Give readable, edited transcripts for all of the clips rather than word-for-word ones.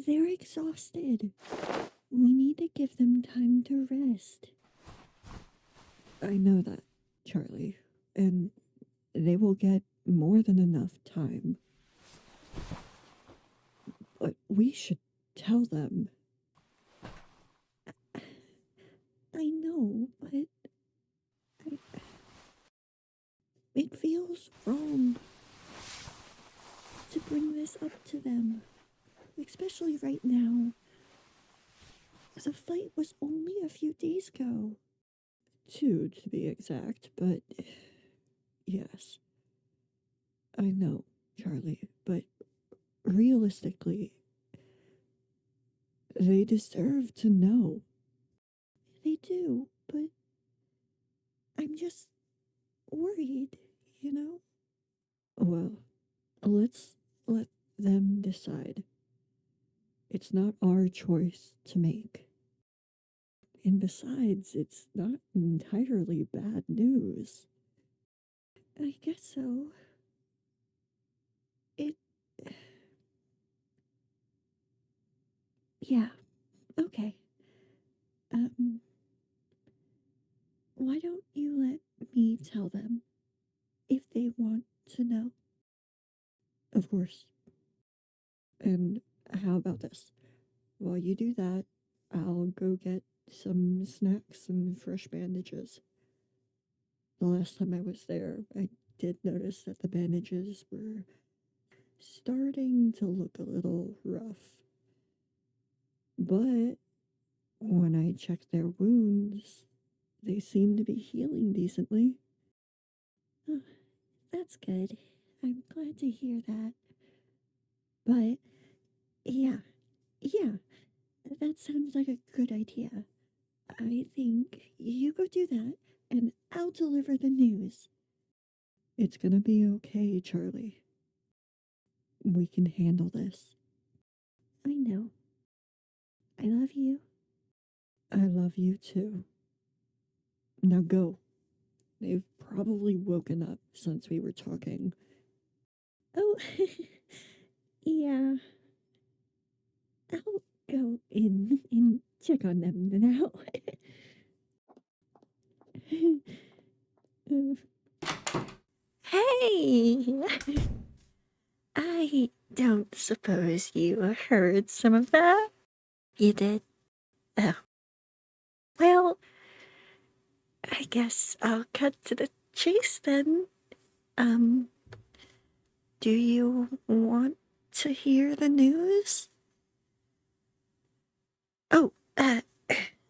They're exhausted. We need to give them time to rest. I know that, Charlie, and they will get more than enough time. But we should tell them. I know, but it feels wrong to bring this up to them, especially right now. The fight was only a few days ago. 2 to be exact, but yes. I know, Charlie, but realistically, they deserve to know. They do, but I'm just worried, you know? Well, let's let them decide. It's not our choice to make. And besides, it's not entirely bad news. I guess so. It. Yeah, okay. Why don't you let me tell them if they want to know? Of course. And how about this? While you do that, I'll go get some snacks and fresh bandages. The last time I was there, I did notice that the bandages were starting to look a little rough. But when I checked their wounds, they seem to be healing decently. Oh, that's good. I'm glad to hear that. But, yeah, that sounds like a good idea. I think you go do that, and I'll deliver the news. It's gonna be okay, Charlie. We can handle this. I know. I love you. I love you too. Now go. They've probably woken up since we were talking. Oh, yeah. I'll go in and check on them now. Hey! I don't suppose you heard some of that? You did? Oh. Well, I guess I'll cut to the chase then. Do you want to hear the news? Oh,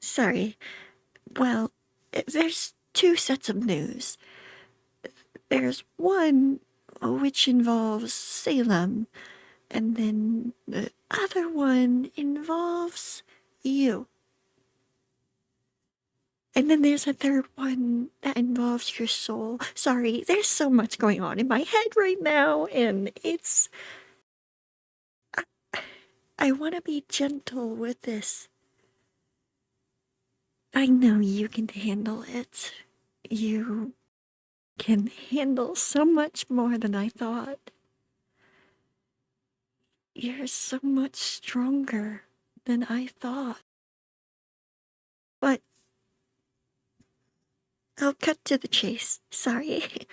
sorry. Well, there's two sets of news. There's one which involves Salem, and then the other one involves you. And then there's a third one that involves your soul. Sorry, there's so much going on in my head right now, and it's. I want to be gentle with this. I know you can handle it. You can handle so much more than I thought. You're so much stronger than I thought. But I'll cut to the chase. Sorry.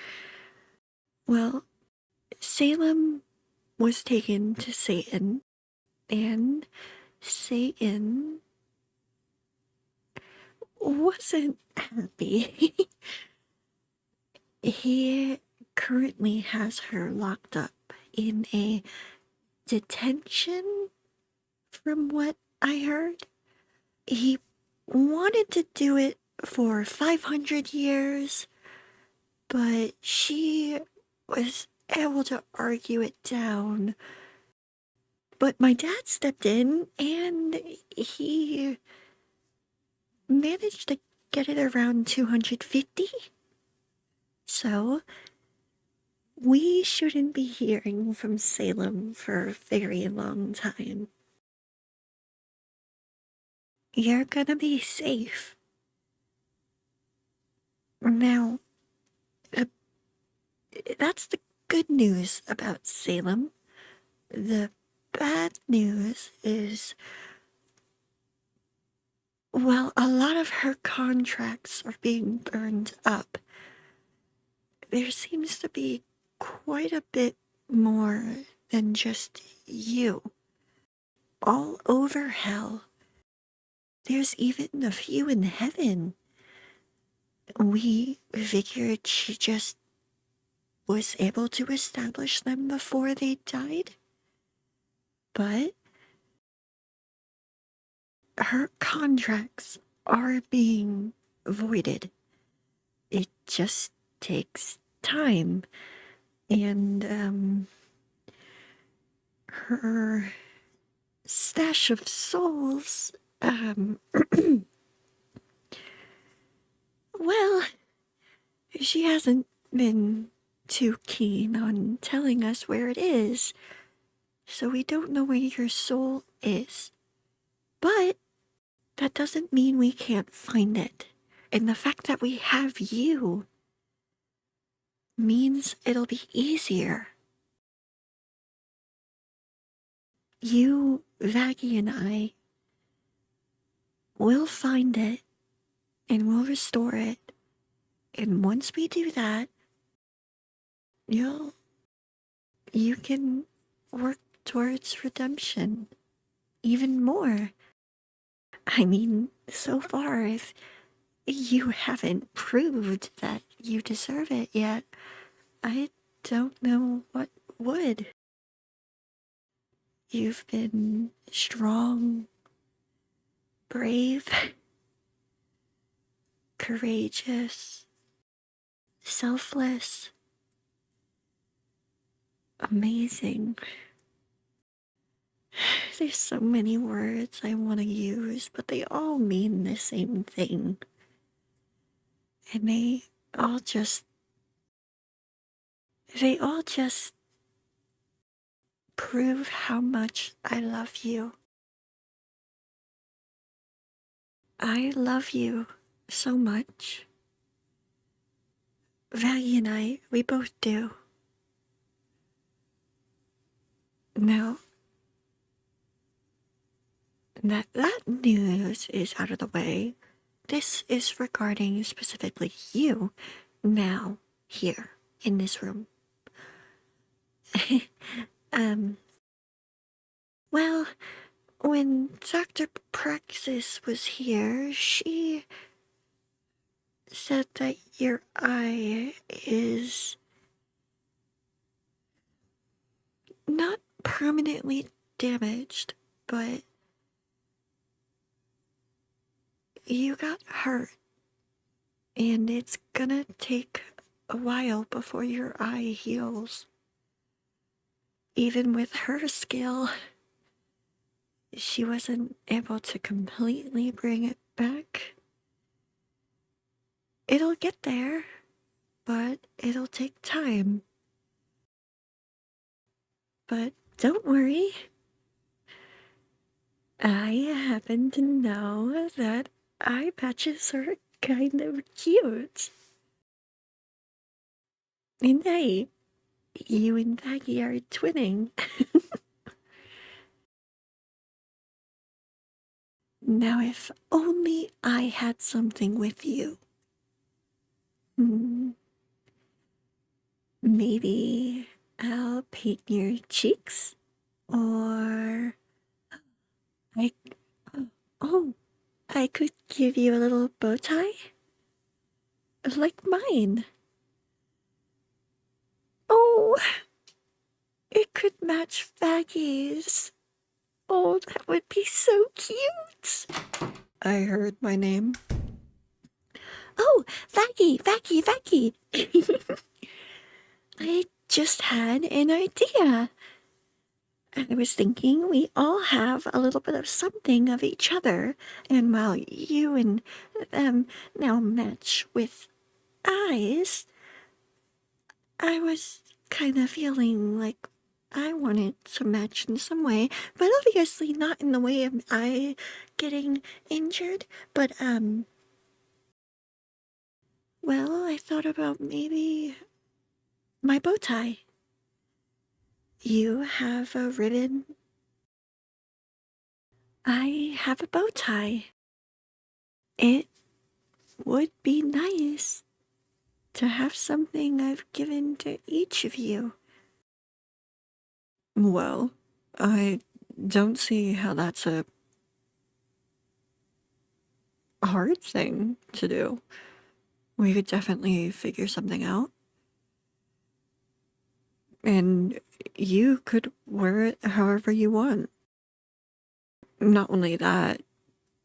Well, Salem was taken to Satan, and Satan wasn't happy. He currently has her locked up in a detention, from what I heard. He wanted to do it for 500 years, but she was able to argue it down. But my dad stepped in and he managed to get it around 250. So, we shouldn't be hearing from Salem for a very long time. You're gonna be safe. Now, that's the good news about Salem. The bad news is, well, a lot of her contracts are being burned up. There seems to be quite a bit more than just you. All over hell. There's even a few in heaven. We figured she just was able to establish them before they died. But her contracts are being voided. It just takes time. And her stash of souls, well, she hasn't been too keen on telling us where it is, so we don't know where your soul is. But that doesn't mean we can't find it. And the fact that we have you means it'll be easier. You, Vaggie, and I will find it and we'll restore it. And once we do that, you can work towards redemption even more. I mean, so far, if you haven't proved that you deserve it yet, I don't know what would. You've been strong, brave, courageous, selfless, amazing. There's so many words I want to use, but they all mean the same thing. And all just, they all just prove how much I love you. I love you so much. Valley and I, we both do. Now, that news is out of the way, this is regarding specifically you now, here, in this room. Well, when Dr. Praxis was here, she said that your eye is not permanently damaged, but you got hurt, and it's gonna take a while before your eye heals. Even with her skill, she wasn't able to completely bring it back. It'll get there, but it'll take time. But don't worry. I happen to know that eye patches are kind of cute. And hey, you and Peggy are twinning. Now, if only I had something with you. Maybe I'll paint your cheeks, or I, oh, I could give you a little bow tie, like mine. Oh, it could match Vaggie's. Oh, that would be so cute. I heard my name. Oh, Vaggie, Vaggie, Vaggie. I just had an idea. I was thinking we all have a little bit of something of each other, and while you and them now match with eyes, I was kind of feeling like I wanted to match in some way, but obviously not in the way of I getting injured, but well, I thought about maybe my bow tie. You have a ribbon I have a bow tie. It would be nice to have something I've given to each of you. Well, I don't see how that's a hard thing to do. We could definitely figure something out. And you could wear it however you want. Not only that,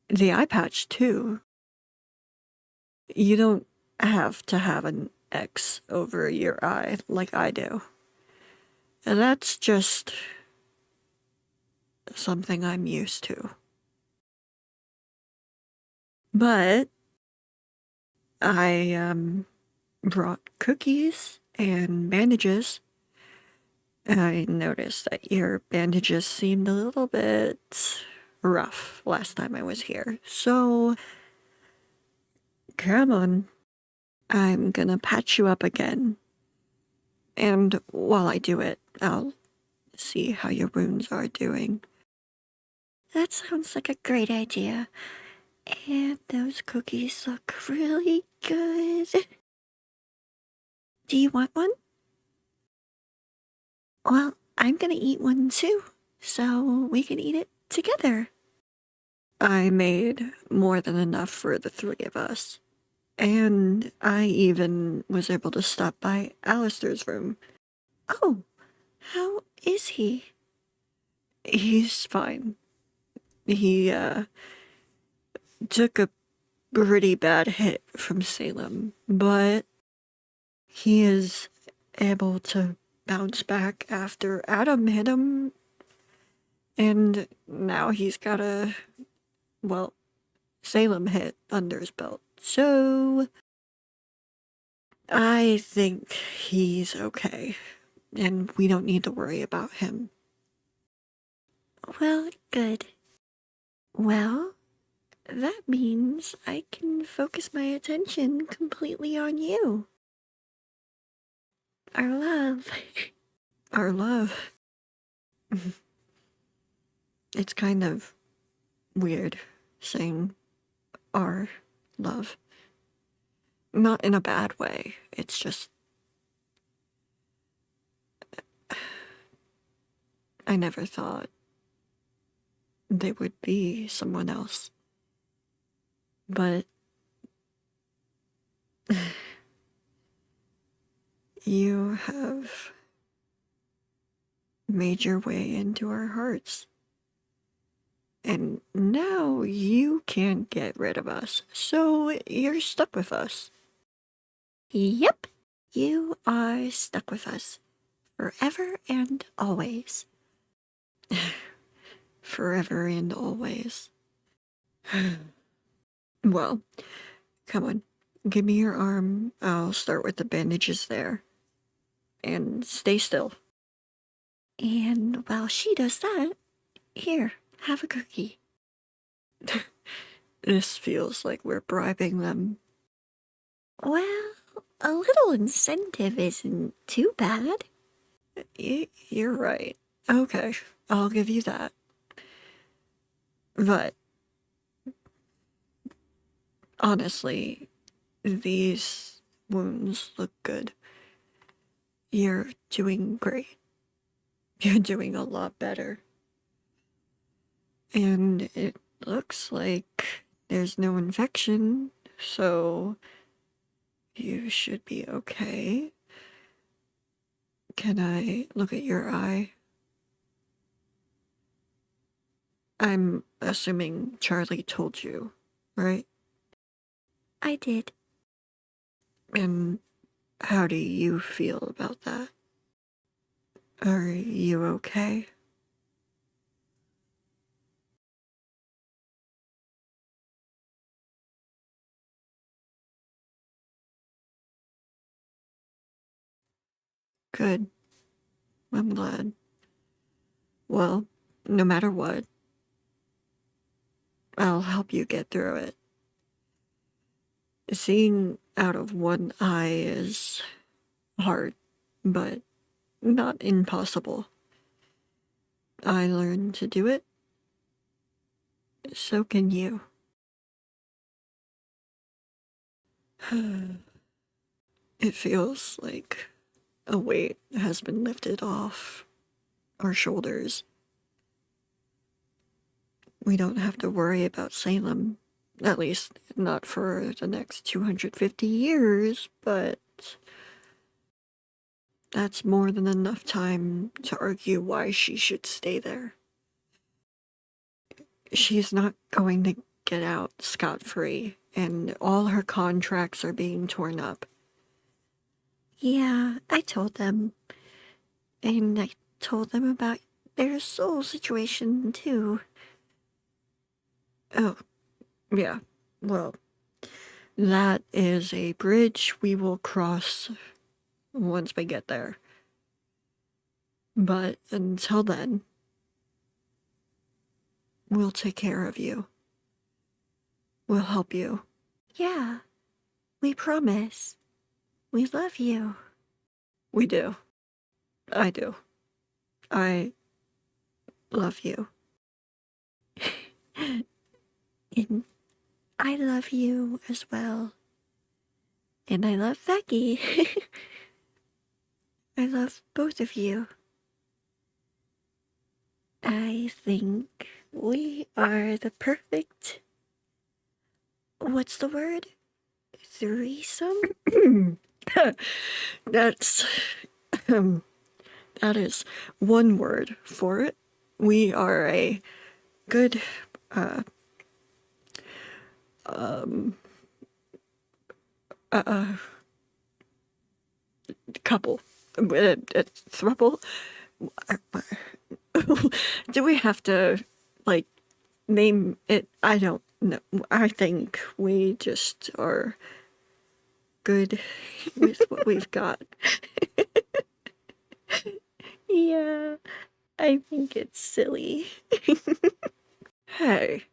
the eye patch too. You don't have to have an X over your eye like I do. And that's just something I'm used to. But I brought cookies and bandages. I noticed that your bandages seemed a little bit rough last time I was here. So, come on. I'm gonna patch you up again. And while I do it, I'll see how your wounds are doing. That sounds like a great idea. And those cookies look really good. Do you want one? Well, I'm gonna eat one too, so we can eat it together. I made more than enough for the three of us. And I even was able to stop by Alistair's room. Oh, how is he? He's fine. He, took a pretty bad hit from Salem, but he is able to bounce back after Adam hit him, and now he's got Salem hit under his belt. So, I think he's okay, and we don't need to worry about him. Well, good. Well, that means I can focus my attention completely on you. Our love. Our love. It's kind of weird saying our love. Not in a bad way. It's just. I never thought they would be someone else. But. You have made your way into our hearts. And now you can't get rid of us, so you're stuck with us. Yep, you are stuck with us forever and always. Forever and always. Well, come on. Give me your arm. I'll start with the bandages there. And stay still. And while she does that, here, have a cookie. This feels like we're bribing them. Well, a little incentive isn't too bad. You're right. Okay, I'll give you that. But honestly, these wounds look good. You're doing great. You're doing a lot better. And it looks like there's no infection, so you should be okay. Can I look at your eye? I'm assuming Charlie told you, right? I did. And how do you feel about that? Are you okay? Good. I'm glad. Well, no matter what, I'll help you get through it. Seeing out of one eye is hard, but not impossible. I learned to do it, So can you. It feels like a weight has been lifted off our shoulders. We don't have to worry about Salem, at least not for the next 250 years, but that's more than enough time to argue why she should stay there. She's not going to get out scot-free, and all her contracts are being torn up. Yeah, I told them. And I told them about their soul situation, too. Oh, yeah. Well, that is a bridge we will cross once we get there. But until then, we'll take care of you. We'll help you. Yeah, we promise. We love you. We do. I do. I love you. And I love you as well. And I love Becky. I love both of you. I think we are the perfect... What's the word? Threesome? That's... that is one word for it. We are a good... couple. A throuple. Do we have to, like, name it? I don't know. I think we just are good with what we've got. Yeah, I think it's silly. Hey,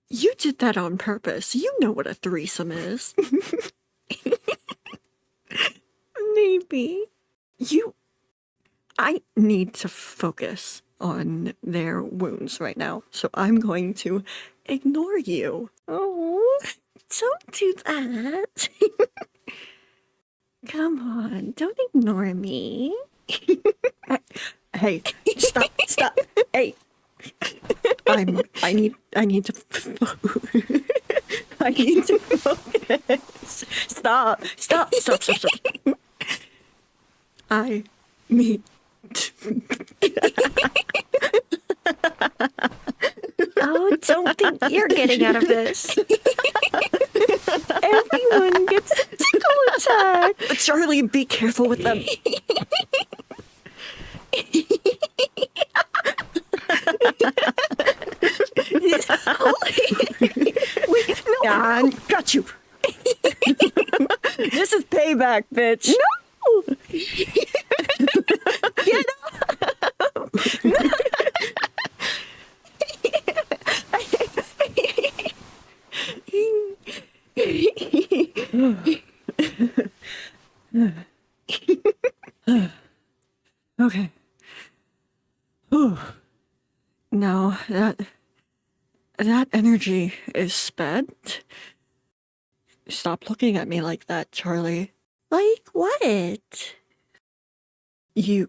you did that on purpose. You know what a threesome is. Maybe. I need to focus on their wounds right now, so I'm going to ignore you. Oh, don't do that. Come on, don't ignore me. Hey, stop. Hey. I need to I need to focus. Stop. I need Oh, don't think you're getting out of this. Everyone gets a tickle attack. Charlie, be careful with them. Wait, no. I got you. This is payback, bitch. No. Get up. Okay. Now that energy is spent. Stop looking at me like that, Charlie. Like what? You're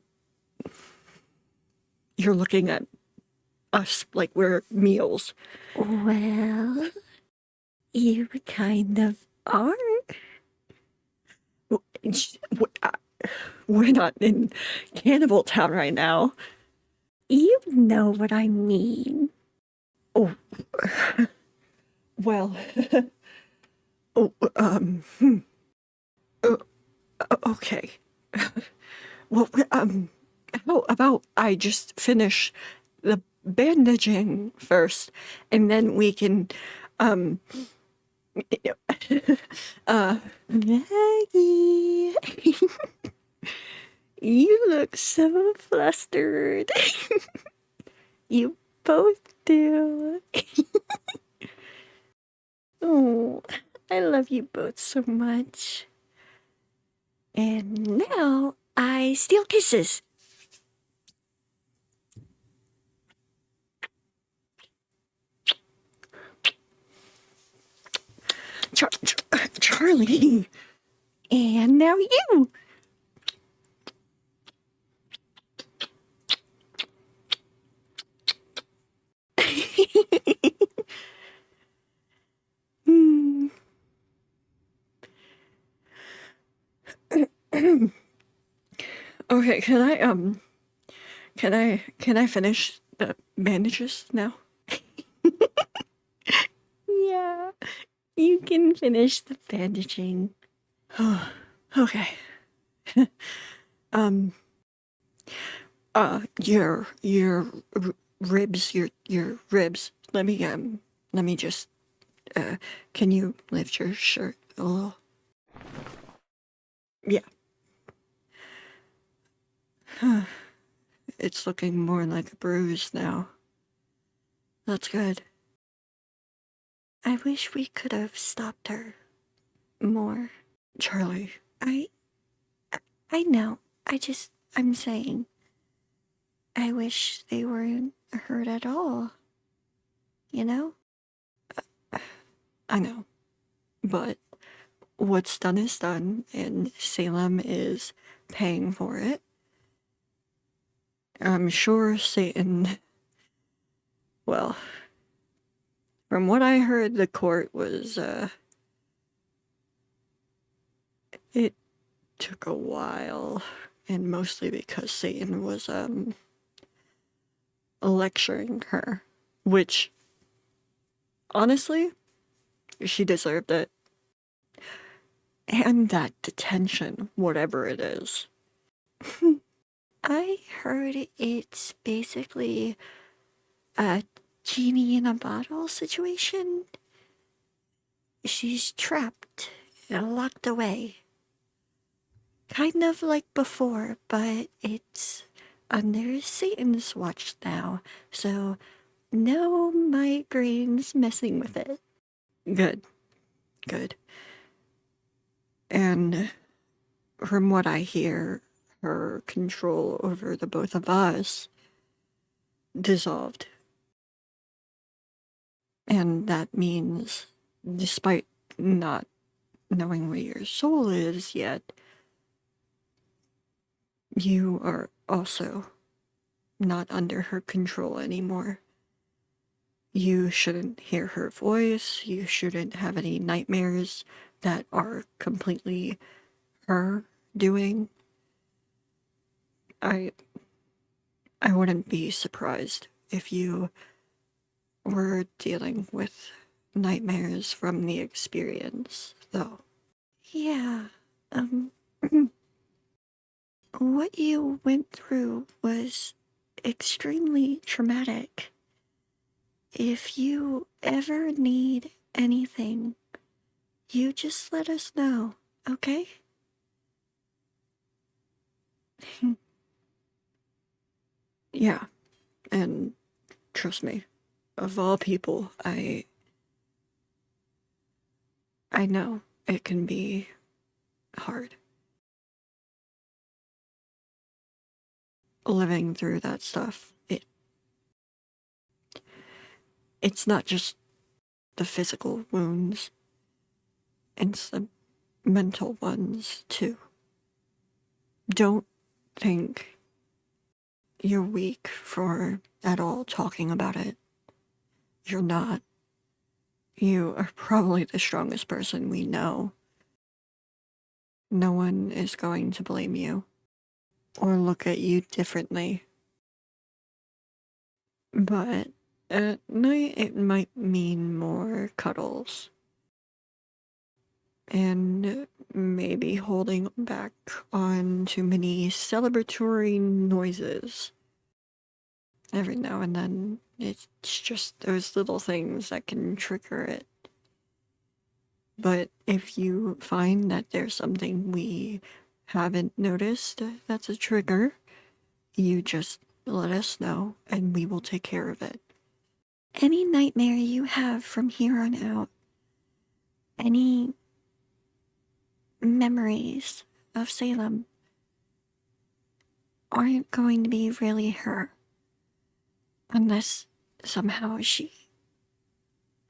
looking at us like we're meals. Well, you kind of are. We're not in Cannibal Town right now. You know what I mean. Oh, well, okay. Well, how about I just finish the bandaging first, and then we can, Maggie, you look so flustered. You both do. Oh, I love you both so much. And now I steal kisses. Charlie. And now you. Hmm. Okay, can I finish the bandages now? Yeah, you can finish the bandaging. Okay. um ribs, your ribs. Let me just can you lift your shirt a little? Yeah. It's looking more like a bruise now. That's good. I wish we could have stopped her more. Charlie. I know. I'm saying. I wish they weren't hurt at all. You know? I know. But what's done is done, and Salem is paying for it. I'm sure Satan. Well, from what I heard, the court was, it took a while, and mostly because Satan was, lecturing her, which, honestly, she deserved it. And that detention, whatever it is. I heard it's basically a genie in a bottle situation. She's trapped and locked away. Kind of like before, but it's under Satan's watch now, so no migraines messing with it. Good, good. And from what I hear, her control over the both of us dissolved. And that means, despite not knowing where your soul is yet, you are also not under her control anymore. You shouldn't hear her voice, you shouldn't have any nightmares that are completely her doing. I wouldn't be surprised if you were dealing with nightmares from the experience, though. Yeah, um, what you went through was extremely traumatic. If you ever need anything, you just let us know, okay? Yeah, and trust me, of all people, I know it can be hard living through that stuff. It's not just the physical wounds, it's the mental ones too. Don't think you're weak for at all talking about it. You're not. You are probably the strongest person we know. No one is going to blame you or look at you differently. But at night, it might mean more cuddles. And maybe holding back on too many celebratory noises. Every now and then, it's just those little things that can trigger it. But if you find that there's something we haven't noticed that's a trigger, you just let us know and we will take care of it. Any nightmare you have from here on out, any memories of Salem, aren't going to be really her. Unless somehow she.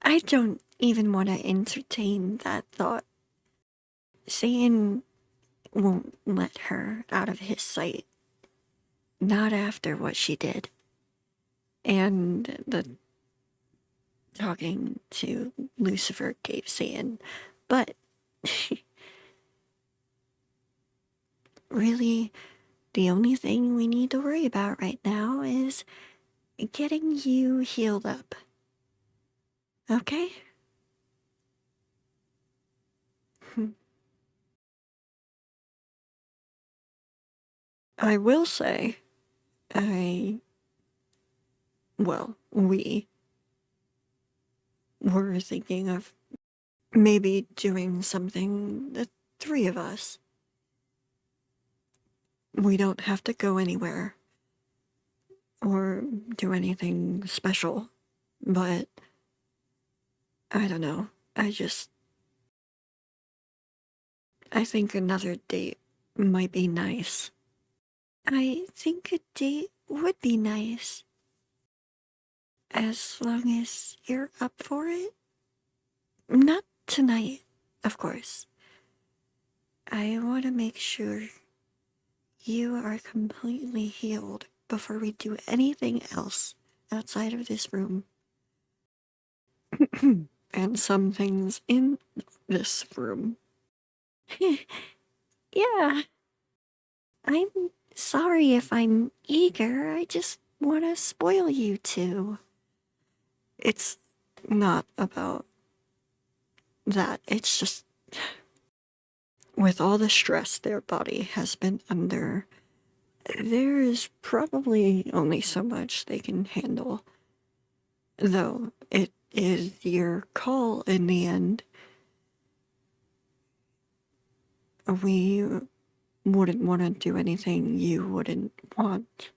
I don't even want to entertain that thought. Satan won't let her out of his sight. Not after what she did. And the talking to Lucifer gave Satan. But really, the only thing we need to worry about right now is getting you healed up. Okay? I will say, we were thinking of maybe doing something, the three of us. We don't have to go anywhere or do anything special, but I don't know. I think another date might be nice. I think a date would be nice. As long as you're up for it. Not tonight, of course. I want to make sure you are completely healed before we do anything else outside of this room. And some things in this room. Yeah. I'm sorry if I'm eager. I just want to spoil you two. It's not about that. It's just with all the stress their body has been under, there is probably only so much they can handle. Though it is your call in the end. We wouldn't want to do anything you wouldn't want.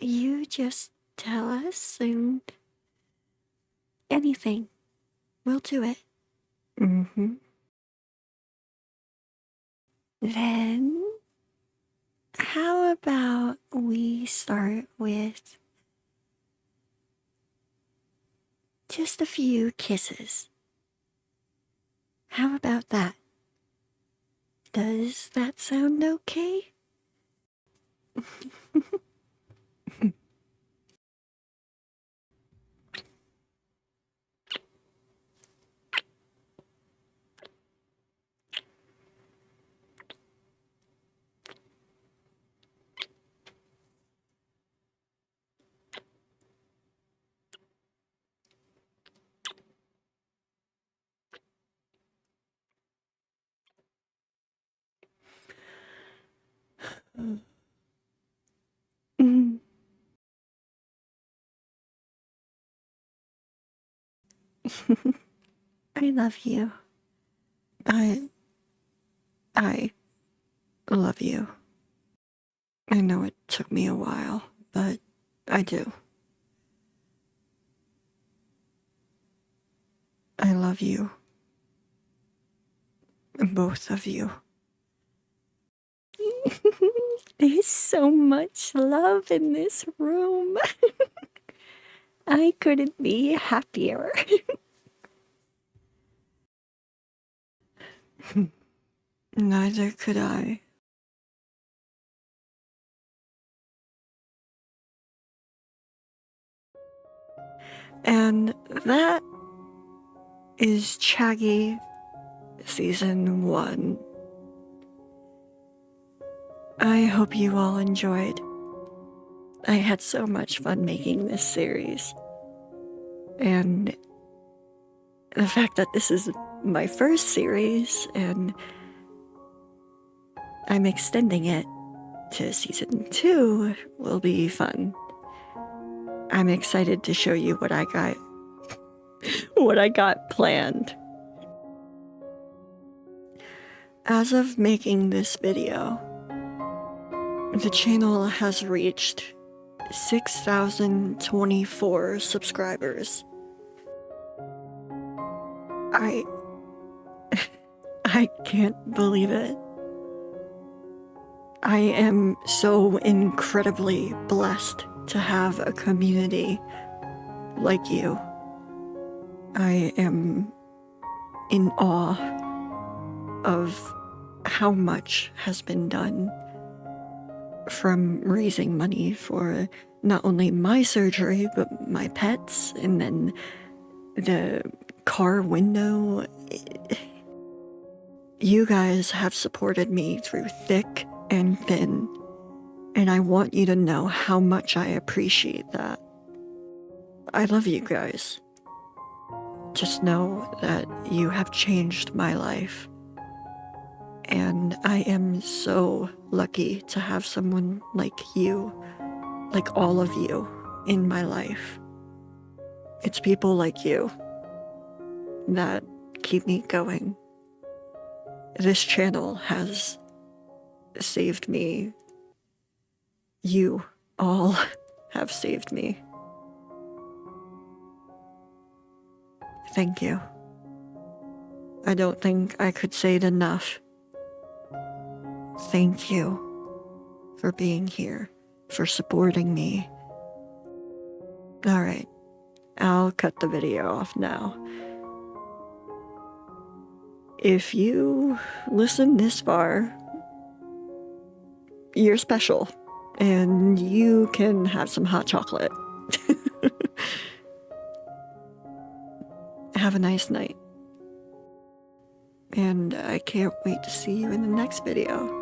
You just tell us and anything. We'll do it. Mm-hmm. Then, how about we start with just a few kisses? How about that? Does that sound okay? Mm. I love you. I love you. I know it took me a while, but I do. I love you. Both of you. There's so much love in this room. I couldn't be happier. Neither could I. And that is Chaggie Season 1. I hope you all enjoyed. I had so much fun making this series. And the fact that this is my first series and I'm extending it to Season 2 will be fun. I'm excited to show you what I got planned. As of making this video, the channel has reached 6,024 subscribers. I can't believe it. I am so incredibly blessed to have a community like you. I am in awe of how much has been done from raising money for not only my surgery, but my pets, and then the car window. You guys have supported me through thick and thin, and I want you to know how much I appreciate that. I love you guys. Just know that you have changed my life, and I am so lucky to have someone like you, like all of you, in my life. It's people like you that keep me going. This channel has saved me. You all have saved me. Thank you. I don't think I could say it enough. Thank you for being here, for supporting me. Alright, I'll cut the video off now. If you listen this far, you're special, and you can have some hot chocolate. Have a nice night. And I can't wait to see you in the next video.